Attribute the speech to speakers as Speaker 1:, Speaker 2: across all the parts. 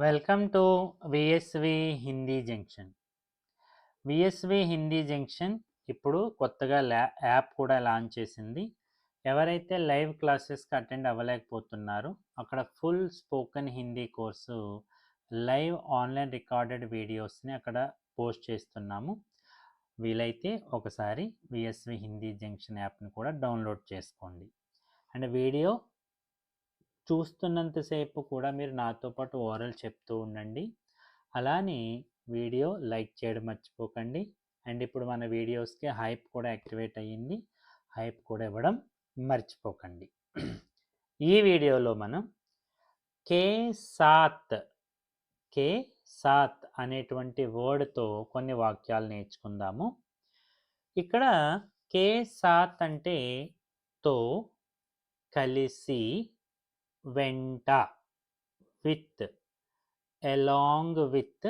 Speaker 1: Welcome to VSV Hindi junction. VSV Hindi junction ఇప్పుడు కొత్తగా app కూడా లాంచ్ చేసింది. ఎవరైతే లైవ్ క్లాసెస్కి అటెండ్ అవ్వలేకపోతున్నారో అక్కడ full spoken Hindi course live online recorded వీడియోస్ని అక్కడ పోస్ట్ చేస్తున్నాము. వీలైతే ఒకసారి విఎస్వి హిందీ జంక్షన్ యాప్ని కూడా డౌన్లోడ్ చేసుకోండి. అండ్ వీడియో చూస్తున్నంతసేపు కూడా మీరు నాతో పాటు ఓరల్ చెప్తూ ఉండండి. అలానే వీడియో లైక్ చేయడం మర్చిపోకండి. అండ్ ఇప్పుడు మన వీడియోస్కి హైప్ కూడా యాక్టివేట్ అయ్యింది. హైప్ కూడా ఇవ్వడం మర్చిపోకండి. ఈ వీడియోలో మనం కే సాత్ అనేటువంటి వర్డ్తో కొన్ని వాక్యాలు నేర్చుకుందాము. ఇక్కడ కే సాత్ అంటే తో, కలిసి, వెంట, with, along with,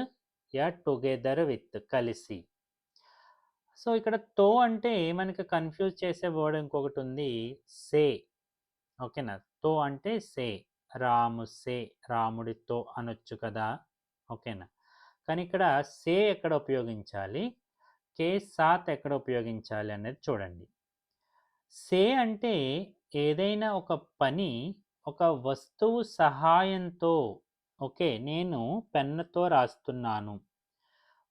Speaker 1: yeah together with, కలిసి. సో ఇక్కడ తో అంటే మనకి కన్ఫ్యూజ్ చేసే వర్డ్ ఇంకొకటి ఉంది, సే. ఓకేనా, తో అంటే సే, రాముడితో అనొచ్చు కదా. ఓకేనా, కానీ ఇక్కడ సే ఎక్కడ ఉపయోగించాలి, కే సాత్ ఎక్కడ ఉపయోగించాలి అనేది చూడండి. సే అంటే ఏదైనా ఒక పని ఒక వస్తువు సహాయంతో, ఓకే, నేను పెన్నుతో రాస్తున్నాను.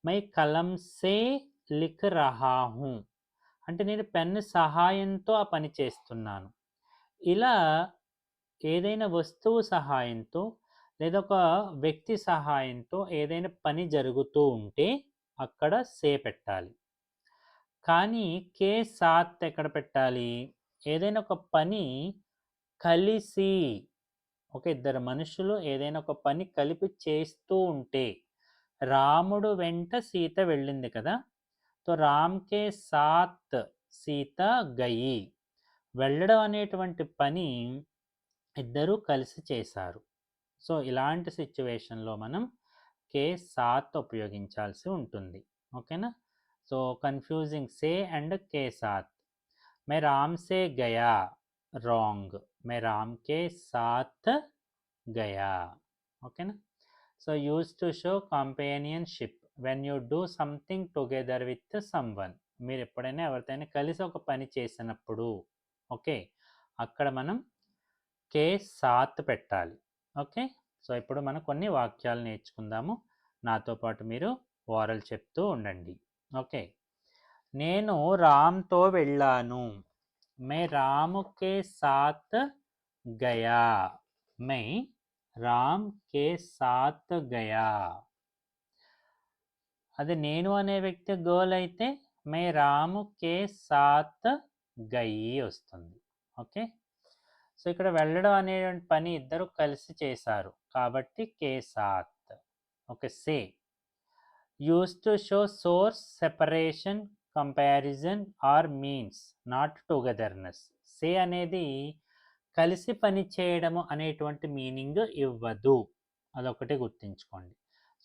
Speaker 1: మై కలం సే లిఖ్ రహా హూ అంటే నేను పెన్ను సహాయంతో ఆ పని చేస్తున్నాను. ఇలా ఏదైనా వస్తువు సహాయంతో లేదా ఒక వ్యక్తి సహాయంతో ఏదైనా పని జరుగుతూ ఉంటే అక్కడ సే పెట్టాలి. కానీ కే సాత్ ఎక్కడ పెట్టాలి, ఏదైనా ఒక పని కలిసి, ఒక ఇద్దరు మనుషులు ఏదైనా ఒక పని కలిపి చేస్తూ ఉంటే, రాముడు వెంట సీత వెళ్ళింది కదా, తో రామ్కే సాత్ సీత గయి, వెళ్ళడం అనేటువంటి పని ఇద్దరు కలిసి చేశారు. సో ఇలాంటి సిచ్యువేషన్లో మనం కే సాత్ ఉపయోగించాల్సి ఉంటుంది. ఓకేనా, సో కన్ఫ్యూజింగ్ సే అండ్ కే సాత్. మే రామ్ సే గయా, రాంగ్, మే రామ్ కే సాత్ గయా. ఓకేనా, so use to show companionship when you do something together with someone. మీరు ఎప్పుడైనా ఎవరితోనైనా కలిసి ఒక పని చేసినప్పుడు, ఓకే, అక్కడ మనం కే సాత్ పెట్టాలి. ఓకే, సో ఇప్పుడు మనం కొన్ని వాక్యాలు నేర్చుకుందాము. నాతో పాటు మీరు ఓరల్ చెప్తూ ఉండండి. ఓకే, నేను రామ్తో వెళ్ళాను. मैं राम के साथ गया, मैं రామ్ కే సాత్ గయా. అది నేను అనే వ్యక్తి గర్ల్ అయితే మే రామ్ కే సాత్ గయి వస్తుంది. ఓకే, సో ఇక్కడ వెళ్ళడం అనే పని ఇద్దరు కలిసి చేశారు కాబట్టి కే సాత్. ఓకే, సే uses to show source, separation, comparison or means, not togetherness. సే అనేది కలిసి పని చేయడము అనేటువంటి మీనింగ్ ఇవ్వదు, అదొకటి గుర్తుంచుకోండి.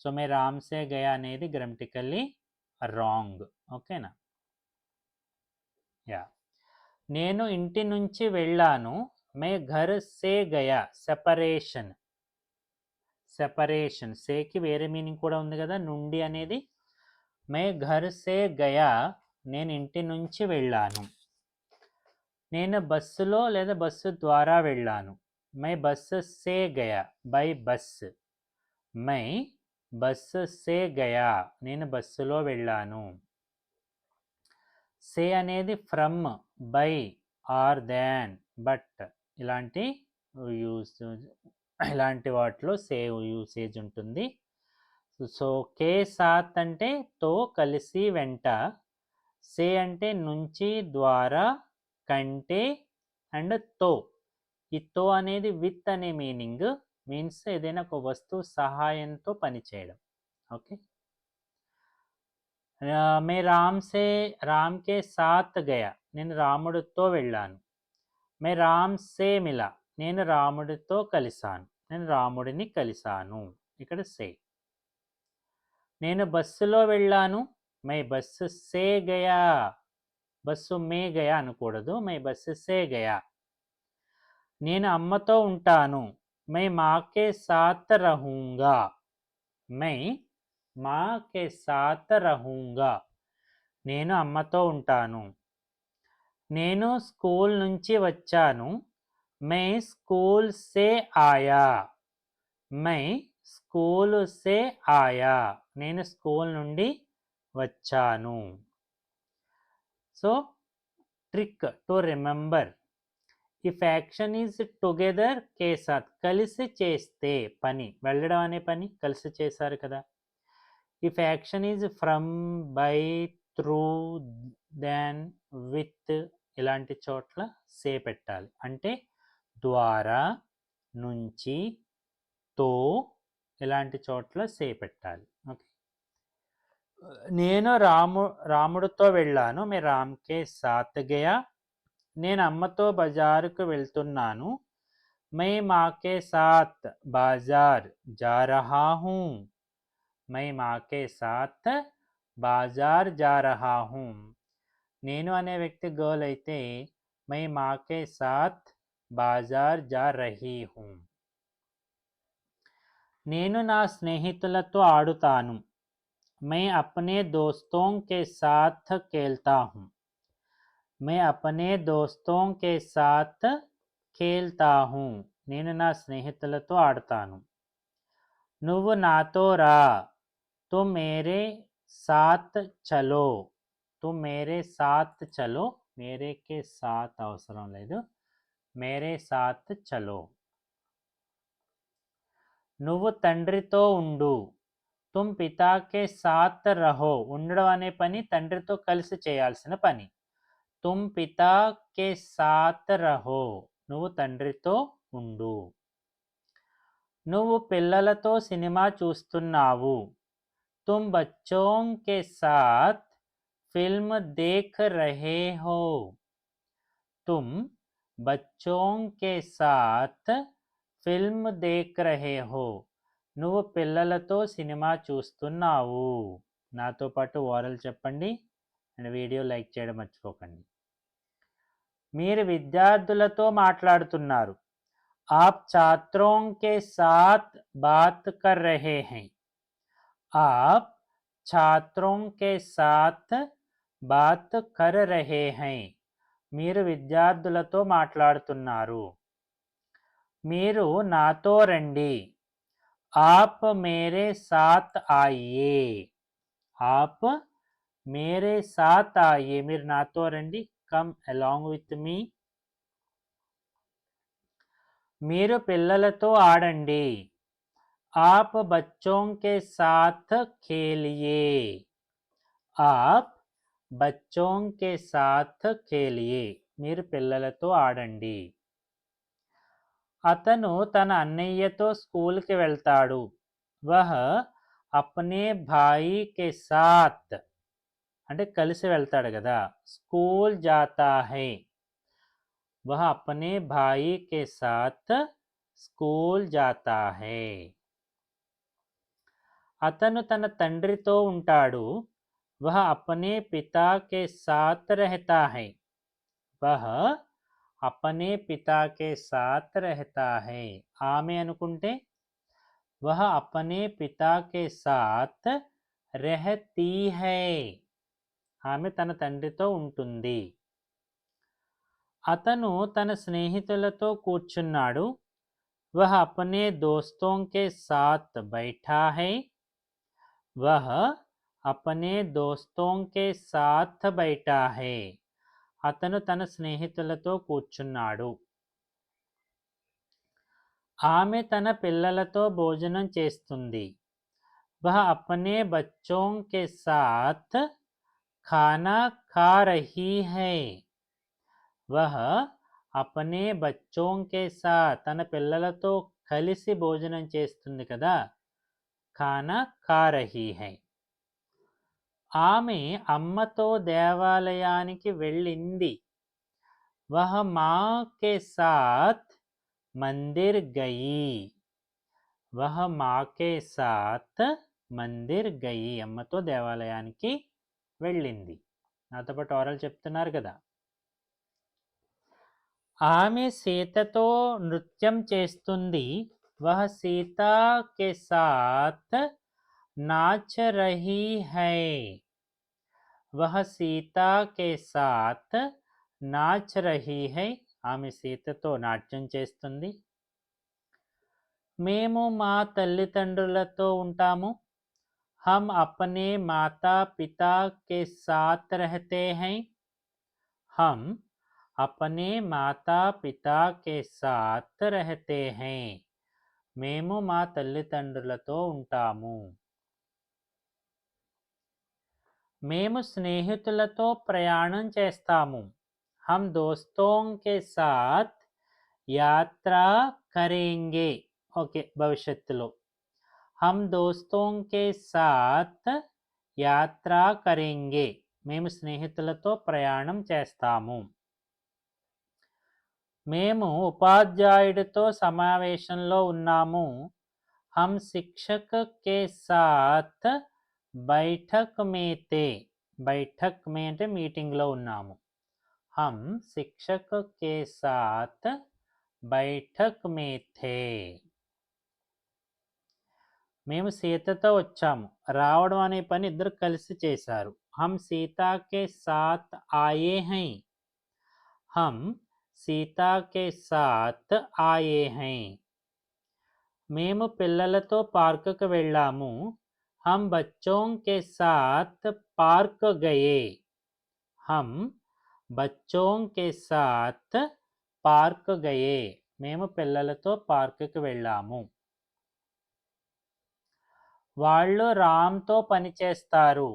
Speaker 1: సో మే రామ్ సే గయా అనేది గ్రామటికల్లీ రాంగ్. ఓకేనా, యా. నేను ఇంటి నుంచి వెళ్ళాను, మే ఘర్ సే గయా, సెపరేషన్. సేకి వేరే మీనింగ్ కూడా ఉంది కదా, నుండి అనేది. మే ఘర్ సే గయా, నేను ఇంటి నుంచి వెళ్ళాను. నేను బస్సులో లేదా బస్సు ద్వారా వెళ్ళాను. మై బస్సు సే గయా, బై బస్. మై బస్సు సే గయా, నేను బస్సులో వెళ్ళాను. సే అనేది from, by, or, than, but ఇలాంటి వాటిలో సే యూసేజ్ ఉంటుంది. సో కే సాత్ అంటే తో, కలిసి, వెంట. సే అంటే నుంచి, ద్వారా, కంటే అండ్ తో. ఈ తో అనేది విత్ అనే మీనింగ్, మీన్స్ ఏదైనా ఒక వస్తువు సహాయంతో పనిచేయడం. ఓకే, మే రామ్ కే సాత్ గయా, నేను రాముడితో వెళ్ళాను. మే రామ్ సే మిలా, నేను రాముడితో కలిశాను, నేను రాముడిని కలిశాను. ఇక్కడ సే. నేను బస్సులో వెళ్ళాను. మై బస్సు సే గయా, బస్సు మే గయా అనకూడదు, మై బస్సు సే గయా. నేను అమ్మతో ఉంటాను. మై మాకే సాత్ రహూంగా, मैं माँ के साथ रहूँगा. నేను అమ్మతో ఉంటాను. నేను స్కూల్ నుంచి వచ్చాను. मैं स्कूल से आया. मैं स्कूल से आया. నేను స్కూల్ నుండి వచ్చాను. So trick to remember. If action is together కేసాత్, కలిసి చేస్తే పని, వెళ్ళడం అనే పని కలిసి చేశారు కదా. If action is from, by, through, then, with, ఇలాంటి చోట్ల సే పెట్టాలి. అంటే ద్వారా, నుంచి, తో, ఇలాంటి చోట్ల సే పెట్టాలి. ఓకే. నేను రాముడితో వెళ్ళాను. మే రామ్కే సాత్ గయా. నేను అమ్మతో బజారుకు వెళ్తున్నాను. मैं माँ के साथ बाजार जा रहा हूँ. मैं माँ के साथ बाजार जा रहा हूँ. నేను అనే వ్యక్తి గర్ల్ అయితే मैं माँ के साथ बाजार जा रही हूँ. నేను నా స్నేహితులతో ఆడుతాను. मैं अपने दोस्तों के साथ खेलता हूँ. मैं अपने दोस्तों के साथ खेलता हूँ. నేను నా స్నేహితులతో ఆడతాను. నువ్వు నాతో రా. तुम मेरे साथ चलो. तुम मेरे साथ चलो. मेरे के साथ అవసరం లేదు. मेरे साथ चलो. నువ్వు తండ్రితో ఉండు. तुम पिता के साथ रहो. ఉండడం అనే పని తండ్రితో కలిసి చేయాల్సిన పని. तुम पिता के साथ रहो. నువ్వు తండ్రితో ఉండు. నువ్వు పిల్లలతో సినిమా చూస్తున్నావు. तुम बच्चों के साथ फिल्म देख रहे हो. तुम बच्चों के साथ फिल्म देख रहे हो. నువ్వు పిల్లలతో సినిమా చూస్తున్నావు. నాతో పాటు ఓరల్ చెప్పండి అండ్ వీడియో లైక్ చేయడం మర్చిపోకండి. మీరు విద్యార్థులతో మాట్లాడుతున్నారు. आप छात्रों के साथ बात कर रहे हैं. आप छात्रों के साथ बात कर रहे हैं. మీరు విద్యార్థులతో మాట్లాడుతున్నారు. మీరు నాతో రండి. आप मेरे साथ आइए. आप मेरे साथ आइए. మీరు నాతో రండి. Come along with me. మీరు పిల్లలతో ఆడండి. आप बच्चों के साथ खेलिए. आप बच्चों के साथ खेलिए. మీరు పిల్లలతో ఆడండి. అతను తన అన్నయ్యతో స్కూల్కి వెళ్తాడు. వహ అప్నే భాయి కే సాత్, అంటే కలిసి వెళ్తాడు కదా. స్కూల్ జాతా హై. వహ అప్నే భాయి కే సాత్ స్కూల్ జాతా హై. అతను తన తండ్రితో ఉంటాడు. వహ అప్నే పితా కే సాత్ రహతా హై. వహ అప్నే పితా కే సాత్ రహతా హై. ఆమె అనుకుంటే వహ అప్నే పితా కే సాత్ రహతీ హై. ఆమె తన తండ్రితో ఉంటుంది. అతను తన స్నేహితులతో కూర్చున్నాడు. వహ అప్నే దోస్తో కే సాత్ బైఠా హై. వహ అప్నే దోస్తో కే సాత్ బైఠా హై. అతను తన స్నేహితులతో కూర్చున్నాడు. ఆమె తన పిల్లలతో భోజనం చేస్తుంది. వహ అప్నే బచ్చో కే సాత్ ఖానా ఖా రహీ హై. వహ అప్నే బచ్చో కే సాత్, తన పిల్లలతో కలిసి భోజనం చేస్తుంది కదా. ఖానా ఖా రహీ హై. ఆమె అమ్మతో దేవాలయానికి వెళ్ళింది. వహ మా కే సాత్ మందిర్ గయి. వహ మా కే సాత్ మందిర్ గయి. అమ్మతో దేవాలయానికి వెళ్ళింది. నాతో పాటు ఓరల్ చెప్తున్నారు కదా. ఆమె సీతతో నృత్యం చేస్తుంది. వహ సీతా కే సాత్ नाच रही है। वह सीता के साथ नाच रही है। ఆమె సీతతో నాట్యం చేస్తుంది. మేము మా తల్లిదండ్రులతో ఉంటాము. हम अपने माता पिता के साथ रहते हैं. हम अपने माता पिता के साथ रहते हैं. మేము మా తల్లిదండ్రులతో ఉంటాము. మేము స్నేహితులతో ప్రయాణం చేస్తాము. हम दोस्तों के साथ यात्रा करेंगे. ఓకే, భవిష్యత్తులో हम दोस्तों के साथ यात्रा करेंगे. మేము స్నేహితులతో ప్రయాణం చేస్తాము. మేము ఉపాధ్యాయుడితో సమావేశంలో ఉన్నాము. हम शिक्षक के साथ बैठक में थे. बैठक में అంటే మీటింగ్లో ఉన్నాము. हम शिक्षक के साथ बैठक में थे. మేము సీతతో వచ్చాము. రావడం అనే పని ఇద్దరు కలిసి చేశారు. हम सीता के साथ आए हैं. हम सीता के साथ आए हैं. మేము పిల్లలతో పార్కుకు వెళ్ళాము. हम बच्चों के साथ पार्क गए. हम बच्चों के साथ पार्क गए. మేము పిల్లలతో పార్కుకు వెళ్ళాము. వాళ్ళు రామ్తో పనిచేస్తారు.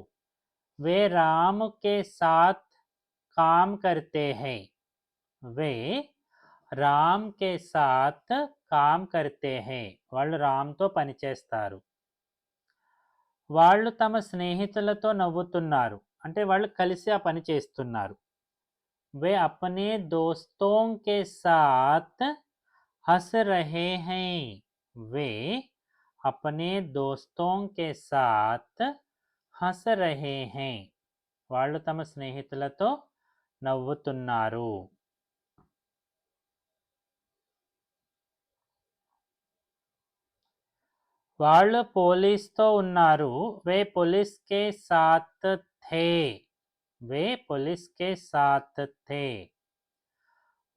Speaker 1: वे राम के साथ काम करते हैं. वे రామ్ के साथ काम करते हैं. వాళ్ళు రామ్తో పనిచేస్తారు. వాళ్ళు తమ స్నేహితులతో నవ్వుతున్నారు. అంటే వాళ్ళు కలిసి ఆ పని చేస్తున్నారు. वे अपने दोस्तों के साथ हंस रहे हैं. वे अपने दोस्तों के साथ हंस रहे हैं. వాళ్ళు తమ స్నేహితులతో నవ్వుతున్నారు. వాళ్ళు పోలీస్తో ఉన్నారు. वे पुलिस के साथ थे. वे पुलिस के साथ थे.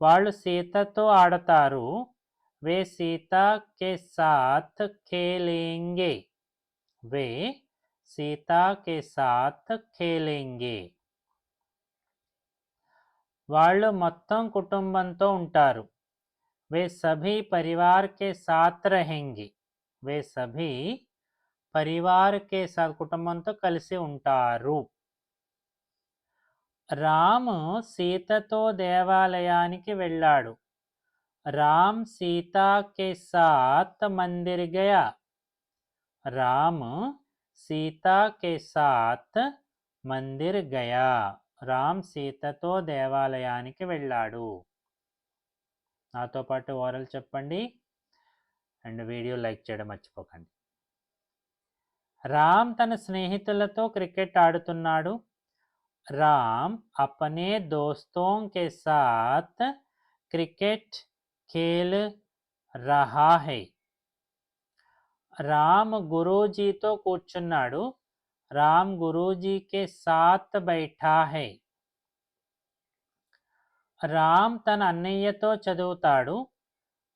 Speaker 1: వాళ్ళు సీతతో ఆడతారు. वे सीता के साथ खेलेंगे. वे सीता के साथ खेलेंगे. వాళ్ళు మొత్తం కుటుంబంతో ఉంటారు. वे सभी परिवार के साथ रहेंगे. वे सभी परिवार के साथ కుటుంబంతో కలిసి ఉంటారు. రామ్ సీతతో దేవాలయానికి వెళ్ళాడు. రామ్ సీతా के साथ मंदिर गया. राम सीता के साथ मंदिर गया. రామ్ సీతతో దేవాలయానికి వెళ్ళాడు. నాతో పాటు ఓరల్ చెప్పండి అండ్ వీడియో లైక్ చేయడం మర్చిపోకండి. రామ్ తన స్నేహితులతో క్రికెట్ ఆడుతున్నాడు. రామ్ अपने दोस्तों के साथ क्रिकेट खेल रहा है. రామ్ గురూజీతో కూర్చున్నాడు. రామ్ గురూజీ के साथ बैठा है. రామ్ తన అన్నయ్యతో చదువుతాడు.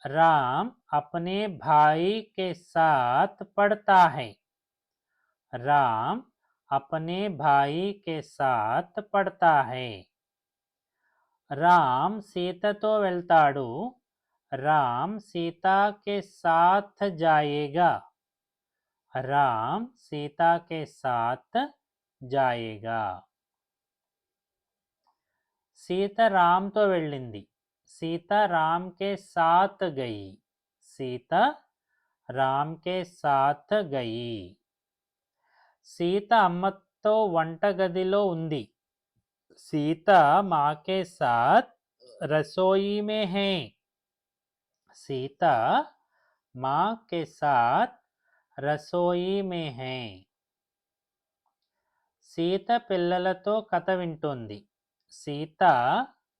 Speaker 1: రామ్ अपने भाई के साथ पढ़ता है. రామ్ अपने भाई के साथ पढ़ता है. రామ్ సీతతో వెళ్తాడు. రామ్ सीता के साथ जाएगा. రామ్ सीता के साथ जाएगा. సీత రామ్తో వెళ్ళింది. సీత రామ్ के साथ गई. సీత రామ్ के साथ गई. సీత అమ్మతో వంటగదిలో ఉంది. సీత माँ के साथ रसोई में है. సీత माँ के साथ रसोई में है. సీత పిల్లలతో కథ వింటుంది. सीता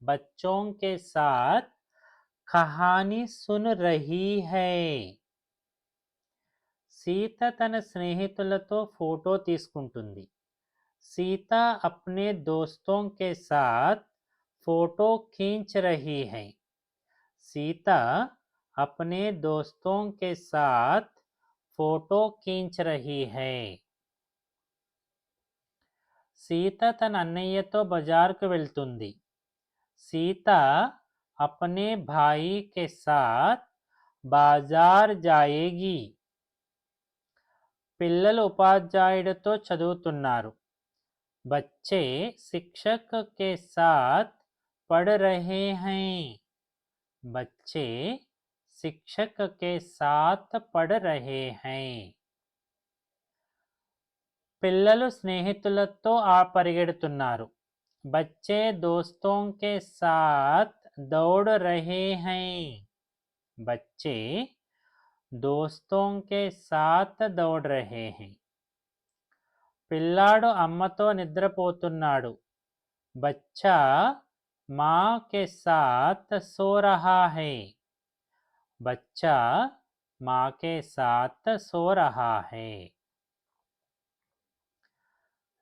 Speaker 1: बच्चों के साथ कहानी सुन रही है. సీత తన స్నేహితులతో ఫోటో తీసుకుంటుంది. सीता अपने दोस्तों के साथ फोटो खींच रही है. सीता अपने दोस्तों के साथ फोटो खींच रही है. సీత తన అన్నయ్యతో బజారుకు వెళ్తుంది. సీత अपने भाई के साथ बाजार जाएगी. పిల్లలు ఉపాధ్యాయుడితో చదువుతున్నారు. बच्चे शिक्षक के साथ पढ़ रहे हैं. बच्चे शिक्षक के साथ पढ़ रहे हैं. పిల్లలు స్నేహితులతో పరిగెడుతున్నారు. बच्चे दोस्तों के साथ दौड़ रहे हैं. बच्चे दोस्तों के साथ दौड़ रहे हैं. పిల్లాడు అమ్మతో నిద్రపోతున్నాడు. बच्चा माँ के साथ सो रहा है. बच्चा माँ के साथ सो रहा है.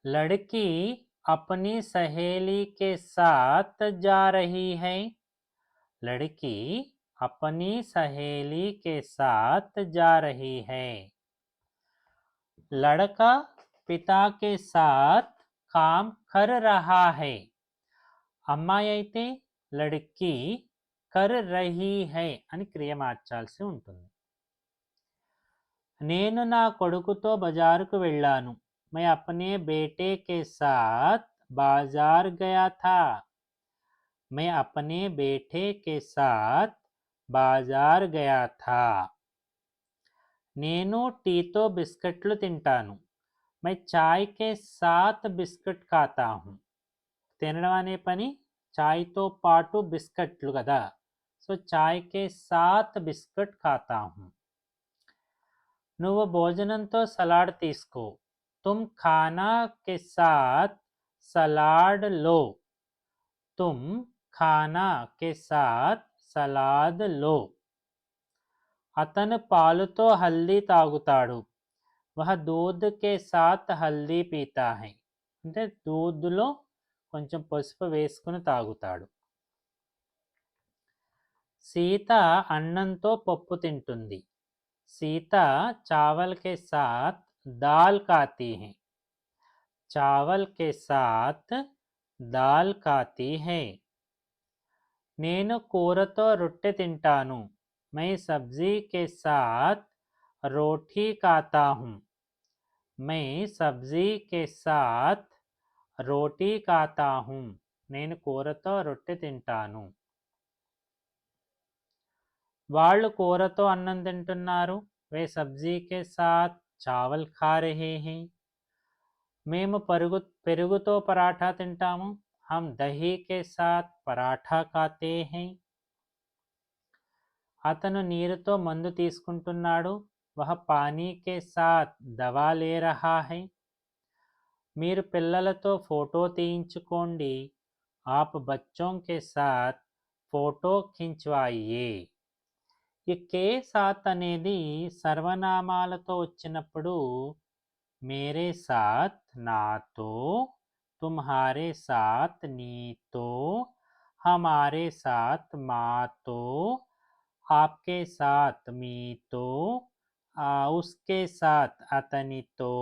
Speaker 1: लड़की अपनी सहेली के साथ जा रही है. लड़की अपनी सहेली के साथ जा रही है. लड़का पिता के साथ काम कर रहा है. అమ్మాయి అయితే లడ్కీ కర్ రహీ హై అని క్రియ మార్చాల్సి ఉంటుంది. నేను నా కొడుకుతో బజారుకు వెళ్ళాను. मैं अपने बेटे के साथ बाजार गया था. मैं अपने बेटे के साथ बाजार गया था. నేను టీతో బిస్కెట్లు తింటాను. मैं चाय के साथ बिस्किट खाता हूँ. తినడం అనే పని చాయ్తో పాటు బిస్కెట్లు కదా. సో చాయ్ కే సాత్ బిస్కెట్ ఖాతా హూ. నువ్వు భోజనంతో సలాడ్ తీసుకో. తుమ్ ఖానా కే సాత్ సలాడ్ లో. తుమ్ ఖానా కే సాత్ సలాద్ లో. అతను పాలుతో హల్దీ తాగుతాడు. వహ దూద్ కే సాత్ హల్దీ పీతా హై. అంటే దూద్లో కొంచెం పసుపు వేసుకుని తాగుతాడు. సీత అన్నంతో పప్పు తింటుంది. సీత చావల్ కే సాత్ దాల్ ఖాతీ హై. చావల్ కే సాత్ దాల్ ఖాతీ హై. నేను కూరతో రొట్టె తింటాను. मैं सब्जी के साथ रोटी खाता हूँ. मैं सब्जी के साथ రోటీ ఖాతా హూ. నేను కూరతో రొట్టె తింటాను. వాళ్ళు కూరతో అన్నం తింటున్నారు. వే సబ్జీ కే సాత్ చావల్ ఖా రహే హై. మేము పెరుగుతో పరాఠా తింటాము. హమ్ దహీ కే సాత్ పరాఠా ఖాతే హై. అతను నీరుతో మందు తీసుకుంటున్నాడు. వహ పానీ కే సాత్ దవా లే రహా హై. మీరు పిల్లలతో ఫోటో తీయించుకోండి. आप बच्चों के साथ ఫోటో ఖించ్వాయియే. ఈ కే సాత్ అనేది సర్వనామాలతో వచ్చినప్పుడు మేరే సాత్ నాతో, తుమ్హారే సాత్ నీతో, హమారే సాత్ మాతో, ఆప్కే సాత్ మీతో, ఉస్కే సాత్ అతనితో,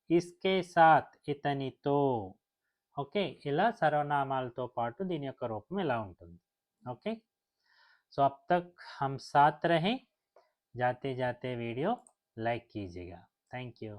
Speaker 1: ఇస్కే సాత్ ఇతనితో. ఓకే, ఇలా సర్వనామాలతో పాటు దీని యొక్క రూపం ఇలా ఉంటుంది. ఓకే, సో अब तक हम साथ रहें. जाते जाते वीडियो लाइक कीजिएगा. Thank you.